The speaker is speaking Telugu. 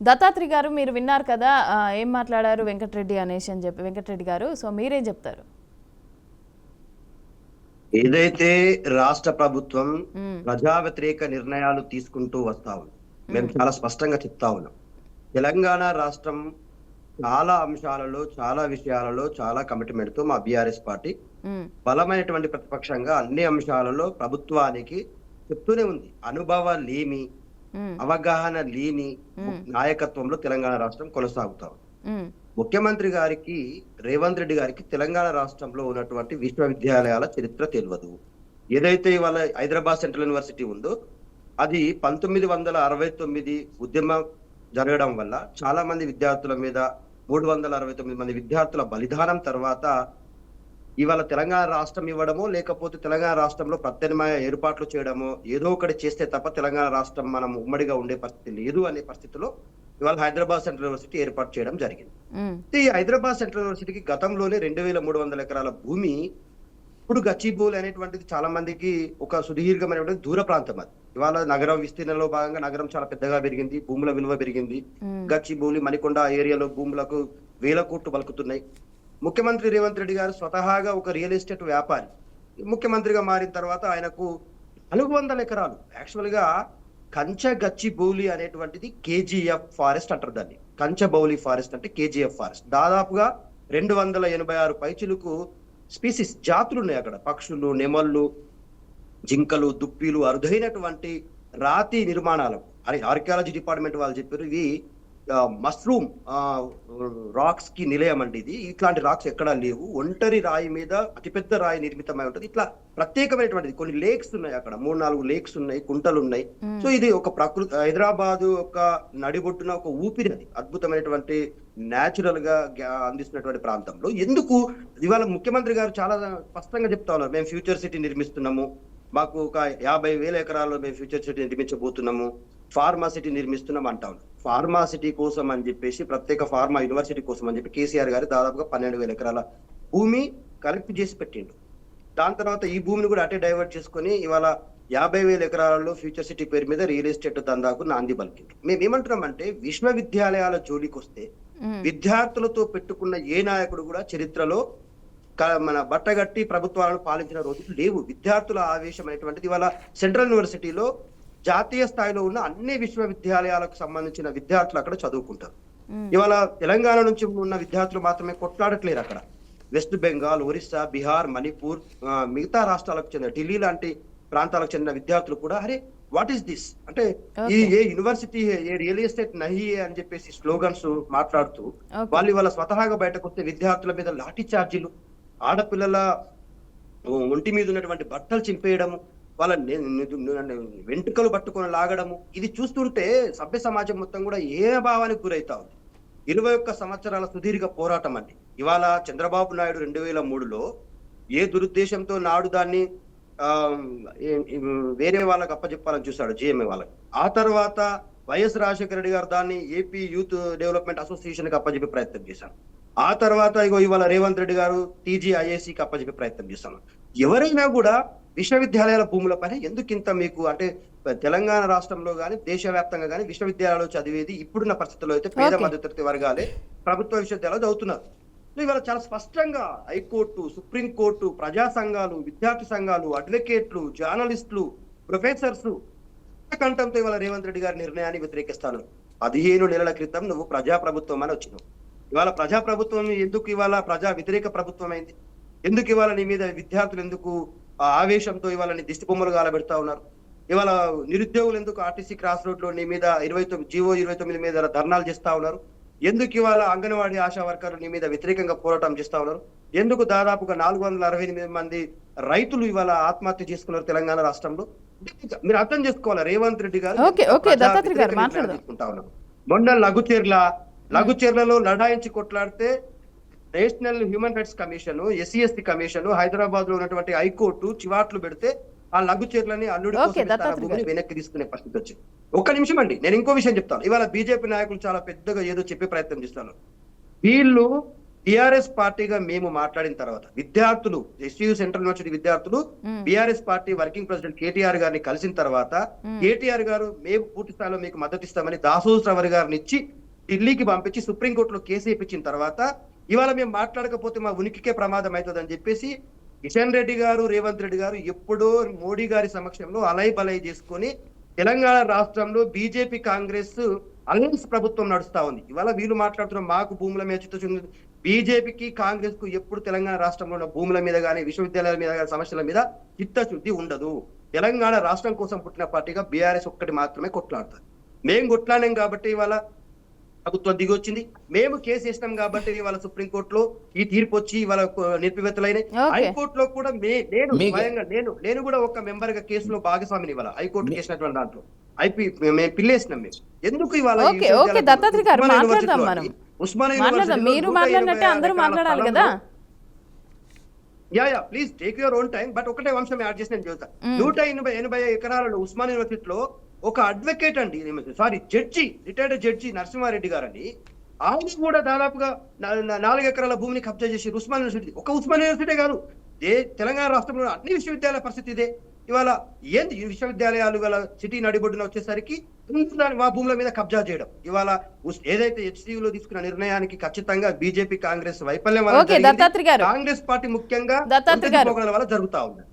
దత్తాత్రి గారు మీరు విన్నారు కదా ఏం మాట్లాడారు వెంకటరెడ్డి అనేసి అని చెప్పి వెంకటరెడ్డి గారు సో మీరేం చెప్తారు? ఏదైతే రాష్ట్ర ప్రభుత్వం ప్రజా వ్యతిరేక నిర్ణయాలు తీసుకుంటూ వస్తా ఉంది, మేము చాలా స్పష్టంగా చెప్తా ఉన్నాం. తెలంగాణ రాష్ట్రం చాలా అంశాలలో, చాలా విషయాలలో చాలా కమిట్మెంట్ తో మా బీఆర్ఎస్ పార్టీ బలమైనటువంటి ప్రతిపక్షంగా అన్ని అంశాలలో ప్రభుత్వానికి చెప్తూనే ఉంది. అనుభవ లేమి, అవగాహన లేని నాయకత్వంలో తెలంగాణ రాష్ట్రం కొనసాగుతా ఉంది. ముఖ్యమంత్రి గారికి, రేవంత్ రెడ్డి గారికి తెలంగాణ రాష్ట్రంలో ఉన్నటువంటి విశ్వవిద్యాలయాల చరిత్ర తెలియదు. ఏదైతే ఇవాళ హైదరాబాద్ సెంట్రల్ యూనివర్సిటీ ఉందో అది 1969 ఉద్యమం జరగడం వల్ల చాలా మంది విద్యార్థుల మీద 369 మంది విద్యార్థుల బలిదానం తర్వాత ఇవాళ తెలంగాణ రాష్ట్రం ఇవ్వడమో, లేకపోతే తెలంగాణ రాష్ట్రంలో ప్రత్యామ్నాయ ఏర్పాట్లు చేయడమో, ఏదో ఒకటి చేస్తే తప్ప తెలంగాణ రాష్ట్రం మనం ఉమ్మడిగా ఉండే పరిస్థితి లేదు అనే పరిస్థితిలో ఇవాళ హైదరాబాద్ సెంట్రల్ యూనివర్సిటీ ఏర్పాటు చేయడం జరిగింది. ఈ హైదరాబాద్ సెంట్రల్ యూనివర్సిటీకి గతంలోనే 2300 ఎకరాల భూమి, ఇప్పుడు గచ్చిబౌలి అనేటువంటిది చాలా మందికి ఒక సుదీర్ఘమైనటువంటి దూర ప్రాంతం. అది ఇవాళ నగరం విస్తీర్ణంలో భాగంగా నగరం చాలా పెద్దగా పెరిగింది, భూముల విలువ పెరిగింది. గచ్చిబౌలి, మణికొండ ఏరియాలో భూములకు వేల కోట్లు పలుకుతున్నాయి. ముఖ్యమంత్రి రేవంత్ రెడ్డి గారు స్వతహాగా ఒక రియల్ ఎస్టేట్ వ్యాపారి. ముఖ్యమంత్రిగా మారిన తర్వాత ఆయనకు 400 ఎకరాలు, యాక్చువల్ గా కంచగచ్చిబౌలి అనేటువంటిది కేజీఎఫ్ ఫారెస్ట్ అంటారు దాన్ని. కంచబౌలి ఫారెస్ట్ అంటే కేజీఎఫ్ ఫారెస్ట్. దాదాపుగా 286 పైచిలకు స్పీసీస్ జాతులు ఉన్నాయి అక్కడ. పక్షులు, నెమళ్ళు, జింకలు, దుప్పిలు, అరుదైనటువంటి రాతి నిర్మాణాలు. ఆర్కియాలజీ డిపార్ట్మెంట్ వాళ్ళు చెప్పారు ఇవి మష్రూమ్ రాక్స్ కి నిలయం అండి. ఇది ఇట్లాంటి రాక్స్ ఎక్కడా లేవు. ఒంటరి రాయి మీద అతిపెద్ద రాయి నిర్మితమై ఉంటుంది. ఇట్లా ప్రత్యేకమైనటువంటిది. కొన్ని లేక్స్ ఉన్నాయి అక్కడ, 3-4 లేక్స్ ఉన్నాయి, కుంటలు ఉన్నాయి. సో ఇది ఒక ప్రకృతి, హైదరాబాద్ ఒక నడిబొట్టున ఒక ఊపిరి, అది అద్భుతమైనటువంటి న్యాచురల్ గా అందిస్తున్నటువంటి ప్రాంతంలో ఎందుకు ఇవాళ ముఖ్యమంత్రి గారు చాలా స్పష్టంగా చెప్తా ఉన్నారు, మేము ఫ్యూచర్ సిటీ నిర్మిస్తున్నాము, మాకు ఒక 50,000 ఎకరాల్లో మేము ఫ్యూచర్ సిటీ నిర్మించబోతున్నాము, ఫార్మా సిటీ నిర్మిస్తున్నాం అంటా ఉన్నాం. ఫార్మా సిటీ కోసం అని చెప్పేసి, ప్రత్యేక ఫార్మా యూనివర్సిటీ కోసం అని చెప్పి కేసీఆర్ గారు దాదాపుగా 12,000 ఎకరాల భూమి కలెక్ట్ చేసి పెట్టిండు. దాని తర్వాత ఈ భూమిని కూడా అటే డైవర్ట్ చేసుకుని ఇవాళ 50,000 ఎకరాలలో ఫ్యూచర్ సిటీ పేరు మీద రియల్ ఎస్టేట్ దందాకు నాంది పలికిండు. మేము ఏమంటున్నామంటే, విశ్వవిద్యాలయాల జోలికి వస్తే విద్యార్థులతో పెట్టుకున్న ఏ నాయకుడు కూడా చరిత్రలో మన బట్టగట్టి ప్రభుత్వాలను పాలించిన రోజులు లేవు. విద్యార్థుల ఆవేశం అనేటువంటిది ఇవాళ సెంట్రల్ యూనివర్సిటీలో జాతీయ స్థాయిలో ఉన్న అన్ని విశ్వవిద్యాలయాలకు సంబంధించిన విద్యార్థులు అక్కడ చదువుకుంటారు. ఇవాళ తెలంగాణ నుంచి ఉన్న విద్యార్థులు మాత్రమే కొట్లాడట్లేరు అక్కడ. వెస్ట్ బెంగాల్, ఒరిస్సా, బీహార్, మణిపూర్, మిగతా రాష్ట్రాలకు చెందిన ఢిల్లీ లాంటి ప్రాంతాలకు చెందిన విద్యార్థులు కూడా అరే వాట్ ఈస్ దిస్ అంటే ఈ ఏ యూనివర్సిటీ ఏ రియల్ ఎస్టేట్ నహి అని చెప్పేసి స్లోగన్స్ మాట్లాడుతూ వాళ్ళు ఇవాళ స్వతహాగా బయటకు వస్తే విద్యార్థుల మీద లాఠీ చార్జీలు, ఆడపిల్లల ఒంటి మీద ఉన్నటువంటి బట్టలు చింపేయడము, వాళ్ళ వెంట్రుకలు పట్టుకొని లాగడము, ఇది చూస్తుంటే సభ్య సమాజం మొత్తం కూడా ఏ భావానికి గురైతా ఉంది. 21 సంవత్సరాల సుదీర్ఘ పోరాటం అండి. ఇవాళ చంద్రబాబు నాయుడు 2003లో ఏ దురుద్దేశంతో నాడు దాన్ని వేరే వాళ్ళకి అప్పచెప్పాలని చూశాడు, జేఎంఏ వాళ్ళకి. ఆ తర్వాత వైఎస్ రాజశేఖర రెడ్డి గారు దాన్ని ఏపీ యూత్ డెవలప్మెంట్ అసోసియేషన్ కి అప్పచెప్పే ప్రయత్నం చేశారు. ఆ తర్వాత ఇవాళ రేవంత్ రెడ్డి గారు TGIACకి అప్పచెప్పే ప్రయత్నం చేశాను. ఎవరైనా కూడా విశ్వవిద్యాలయాల భూములపైన ఎందుకింత మీకు అంటే తెలంగాణ రాష్ట్రంలో కానీ దేశవ్యాప్తంగా కానీ విశ్వవిద్యాలయాలు చదివేది ఇప్పుడున్న పరిస్థితుల్లో అయితే పేద మధ్యతరగతి వర్గాలే ప్రభుత్వ విశ్వవిద్యాలయాలు చదువుతున్నారు. ఇవాళ చాలా స్పష్టంగా హైకోర్టు, సుప్రీంకోర్టు, ప్రజా సంఘాలు, విద్యార్థి సంఘాలు, అడ్వకేట్లు, జర్నలిస్టులు, ప్రొఫెసర్స్ కంఠంతో ఇవాళ రేవంత్ రెడ్డి గారి నిర్ణయాన్ని వ్యతిరేకిస్తాను. 15 నెలల క్రితం నువ్వు ప్రజాప్రభుత్వం అని వచ్చినావు. ఇవాళ ప్రజాప్రభుత్వం ఎందుకు ఇవాళ ప్రజా వ్యతిరేక ప్రభుత్వం అయింది? ఎందుకు ఇవాళ నీ మీద విద్యార్థులు ఎందుకు ఆవేశంతో ఇవాళ నీ దిష్టి బొమ్మలు గాలబెడతా ఉన్నారు? ఇవాళ నిరుద్యోగులు ఎందుకు ఆర్టీసీ క్రాస్ రోడ్ లో నీ మీద జీవో 29 మీద ధర్నాలు చేస్తా ఉన్నారు? ఎందుకు ఇవాళ అంగన్వాడీ ఆశా వర్కర్లు నీ మీద వ్యతిరేకంగా పోరాటం చేస్తా ఉన్నారు? ఎందుకు దాదాపుగా 468 మంది రైతులు ఇవాళ ఆత్మహత్య చేసుకున్నారు తెలంగాణ రాష్ట్రంలో? మీరు అర్థం చేసుకోవాలి, రేవంత్ రెడ్డి గారు తీసుకుంటా ఉన్నారు. మొన్న లఘుచర్లలో లడాయించి కొట్లాడితే national human rights commission, SC/ST commission, Hyderabad లో ఉన్నటువంటి హైకోర్టు చివాట్లు పెడితే ఆ లఘుచర్లని అల్లుడి భూమిని వెనక్కి తీసుకునే పరిస్థితి వచ్చింది. ఒక్క నిమిషం అండి, నేను ఇంకో విషయం చెప్తాను. ఇవాళ బీజేపీ నాయకులు చాలా పెద్దగా ఏదో చెప్పే ప్రయత్నం చేస్తాను. వీళ్ళు టిఆర్ఎస్ పార్టీగా మేము మాట్లాడిన తర్వాత విద్యార్థులు ఎస్యూ సెంట్రల్ యూనివర్సిటీ విద్యార్థులు BRS party working president KTR గారిని కలిసిన తర్వాత కేటీఆర్ గారు మేము పూర్తి స్థాయిలో మీకు మద్దతు ఇస్తామని దాసోజు శ్రవణ్ గారిని ఇచ్చి ఢిల్లీకి పంపించి సుప్రీంకోర్టులో కేసు వేయించిన తర్వాత ఇవాళ మేము మాట్లాడకపోతే మా ఉనికికే ప్రమాదం అవుతుందని చెప్పేసి కిషన్ రెడ్డి గారు రేవంత్ రెడ్డి గారు ఎప్పుడో మోడీ గారి సమక్షంలో అలై బలై చేసుకొని తెలంగాణ రాష్ట్రంలో బీజేపీ కాంగ్రెస్ అలయన్స్ ప్రభుత్వం నడుస్తా ఉంది. ఇవాళ వీళ్ళు మాట్లాడుతున్న మాకు భూముల మీద చిత్తశుద్ధి, బీజేపీకి కాంగ్రెస్ కు ఎప్పుడు తెలంగాణ రాష్ట్రంలో ఉన్న భూముల మీద కానీ విశ్వవిద్యాలయాల మీద కానీ సమస్యల మీద చిత్తశుద్ధి ఉండదు. తెలంగాణ రాష్ట్రం కోసం పుట్టిన పార్టీగా బీఆర్ఎస్ ఒక్కటి మాత్రమే కొట్లాడుతుంది. మేము కొట్లాడాం కాబట్టి ఇవాళ ప్రభుత్వం దిగి వచ్చింది. మేము కేసు వేసినాం కాబట్టి ఇవాళ సుప్రీంకోర్టులో ఈ తీర్పు వచ్చి ఇవాళ నిలిపివేతలైనాయి. హైకోర్టులో కూడా నేను కూడా ఒక మెంబర్ గా కేసులో భాగస్వామిని ఇవాళ హైకోర్టు చేసినటువంటి దాంట్లో మేము పిల్లేసినాం. మేము ఎందుకు ఇవాళ please take your own time. But ఒకటే అంశం యాడ్ చేసి నేను చెబుతా. 180 ఎకరాలలో ఉస్మాన్ యూనివర్సిటీలో ఒక అడ్వకేట్ అండి, జడ్జి, రిటైర్డ్ జడ్జి నరసింహారెడ్డి గారని, ఆయన కూడా దాదాపుగా 4 ఎకరాల భూమిని కబ్జా చేసి ఉస్మాన్ యూనివర్సిటీ, ఒక ఉస్మాన్ యూనివర్సిటీ కాదు తెలంగాణ రాష్ట్రంలో అన్ని విశ్వవిద్యాలయ పరిస్థితి ఇదే. ఇవాళ ఏంది ఈ విశ్వవిద్యాలయాలు గల సిటీ నడిబొడ్డున వచ్చేసరికి మా భూముల మీద కబ్జా చేయడం, ఇవాళ ఏదైతే హెచ్సియులో తీసుకున్న నిర్ణయానికి ఖచ్చితంగా బీజేపీ కాంగ్రెస్ వైఫల్యం వల్ల కాంగ్రెస్ పార్టీ ముఖ్యంగా వల్ల జరుగుతా ఉంది.